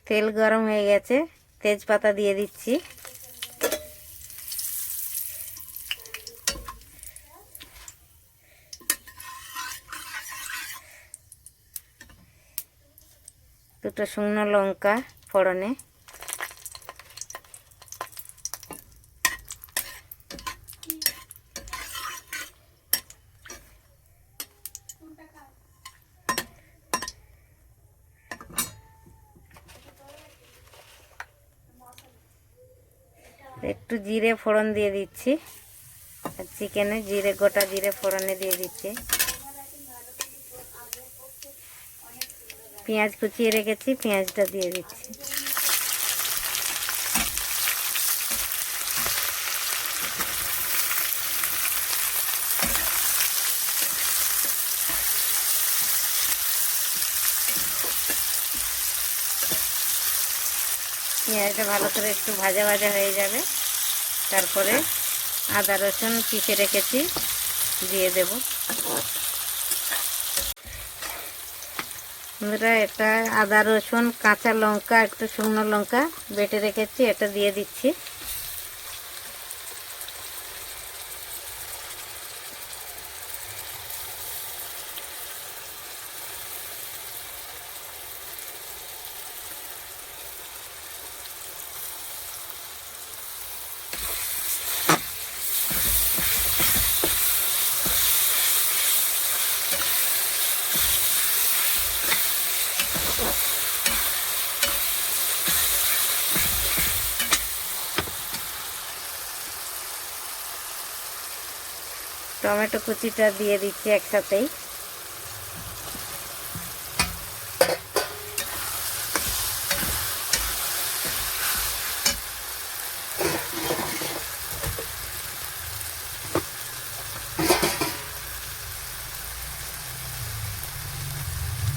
তেল গরম হয়ে গেছে, তেজপাতা দিয়ে দিচ্ছি। দুটো শুকনো লঙ্কা ফোড়নে, একটু জিরে ফোড়ন দিয়ে দিচ্ছি। আর চিকেনে জিরে, গোটা জিরে ফোড়নে দিয়ে দিচ্ছি। পেঁয়াজ কুচিয়ে রেখেছি, পেঁয়াজটা দিয়ে দিচ্ছি। পেঁয়াজটা ভালো করে একটু ভাজা ভাজা হয়ে যাবে, তারপরে আদা রসুন পিষে রেখেছি দিয়ে দেব। বন্ধুরা, এটা আদা রসুন কাঁচা লঙ্কা একটু শুকনো লঙ্কা বেটে রেখেছি, এটা দিয়ে দিচ্ছি। টমেটো কুচিটা দিয়ে দিচ্ছি একসাথেই।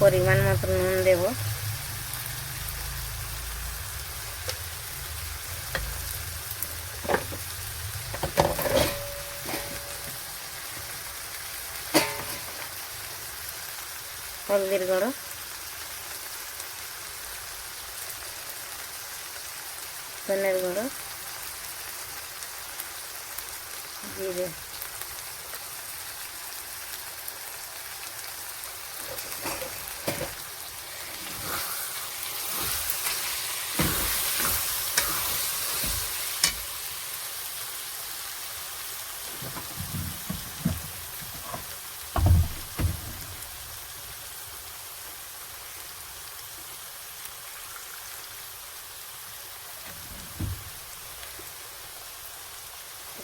পরিমাণ মতো নুন দেব। হলদির গুঁড়ো, ধনের গুঁড়ো, জিরে,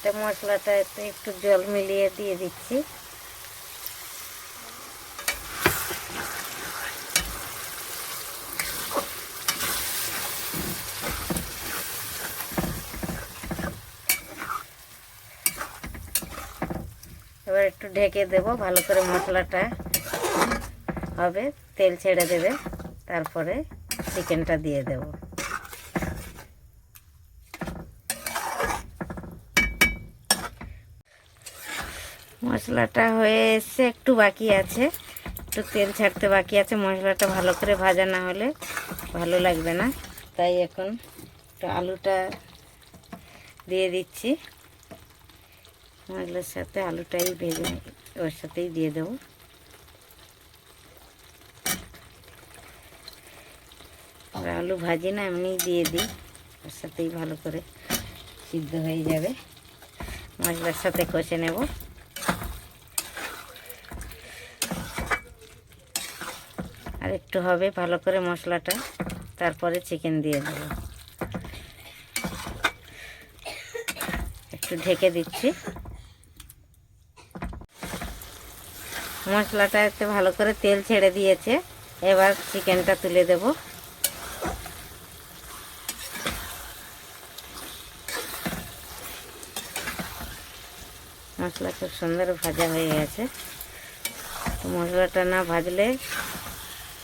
এটা মশলাটা একটু জল মিলিয়ে দিয়ে দিচ্ছি। এবার একটু ঢেকে দেব, ভালো করে মশলাটা হবে, তেল ছেড়ে দেবে, তারপরে চিকেনটা দিয়ে দেব। মশলাটা হয়ে এসে একটু বাকি আছে, একটু তেল ছাড়তে বাকি আছে। মশলাটা ভালো করে ভাজা না হলে ভালো লাগবে না, তাই এখন একটু আলুটা দিয়ে দিচ্ছি। মশলার সাথে আলুটাই ভেজে ওর সাথেই দিয়ে দেব। আলু ভাজি না, এমনি দিয়ে দিই, ওর সাথেই ভালো করে সিদ্ধ হয়ে যাবে। মশলার সাথে কষে নেব। আর একটু হবে ভালো করে মশলাটা, তারপরে চিকেন দিয়ে দেব। একটু ঢেকে দিচ্ছি। মশলাটা একটু ভালো করে তেল ছেড়ে দিয়েছে, এবার চিকেনটা তুলে দেব। মশলা খুব সুন্দর ভাজা হয়ে গেছে। তো মশলাটা না ভাজলে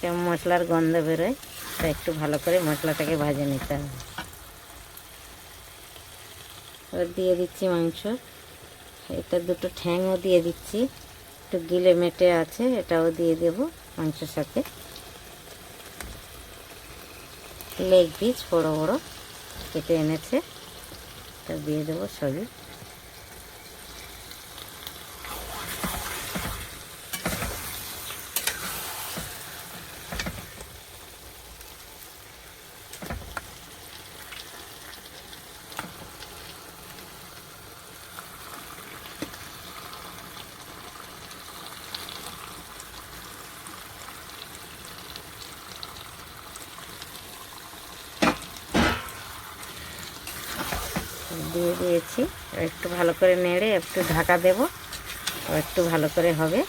কেমন মশলার গন্ধ বেরোয়, তাই একটু ভালো করে মশলাটাকে ভাজে নিতে হবে। এবার দিয়ে দিচ্ছি মাংস। এটা দুটো ঠ্যাংও দিয়ে দিচ্ছি, একটু গিলে মেটে আছে, এটাও দিয়ে দেব মাংসের সাথে। লেগ পিস বড় বড় কেটে এনেছে, তা দিয়ে দেবো সবই। দিয়ে দিয়েছি, একটু ভালো করে নেড়ে একটু ঢাকা দেব, একটু ভালো করে হবে।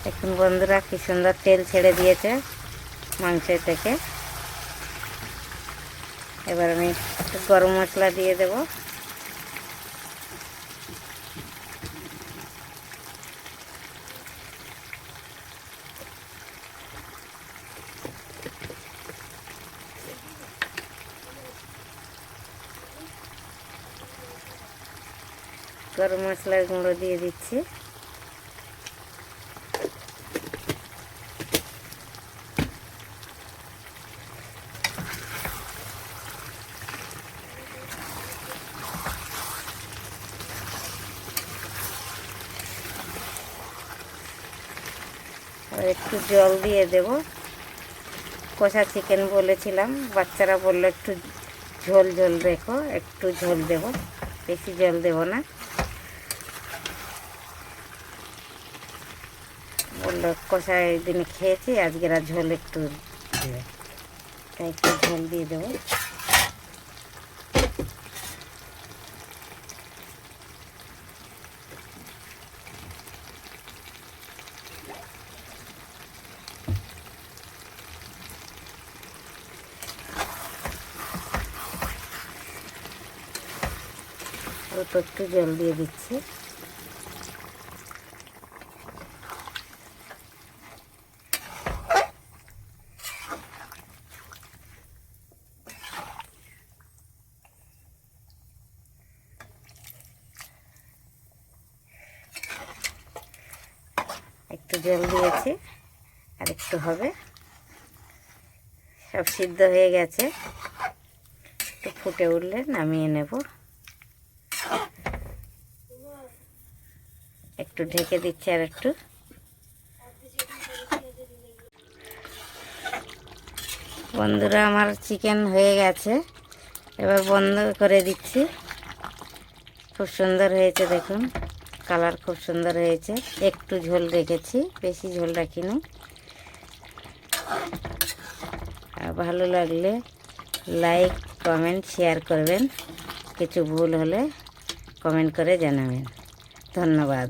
এখন বন্ধুরা কি সুন্দর তেল ছেড়ে দিয়েছে মাংস থেকে। এবার আমি একটু গরম মশলা দিয়ে দেব। গরম মশলার গুঁড়ো দিয়ে দিচ্ছি। আর একটু জল দিয়ে দেব। কষা চিকেন বলেছিলাম, বাচ্চারা বললো একটু ঝোল ঝোল রেখো, একটু ঝোল দেব, বেশি জল দেব না। বললো কষা একদিন খেয়েছি, আজকের আর ঝোল একটু দেবে, তাই একটু ঝোল দিয়ে দেবো। অল্প একটু জল দিয়ে দিচ্ছি। একটু জল দিয়েছি, আর একটু হবে, সব সিদ্ধ হয়ে গেছে। একটু ফুটে উঠলে নামিয়ে নেব। একটু ঢেকে দিচ্ছি আর একটু। বন্ধুরা আমার চিকেন হয়ে গেছে, এবার বন্ধ করে দিচ্ছি। খুব সুন্দর হয়েছে দেখুন, কালার খুব সুন্দর হয়েছে। একটু ঝোল রেখেছি, বেশি ঝোল রাখিনি। আর ভালো লাগলে লাইক কমেন্ট শেয়ার করবেন, কিছু ভুল হলে কমেন্ট করে জানাবেন। ধন্যবাদ।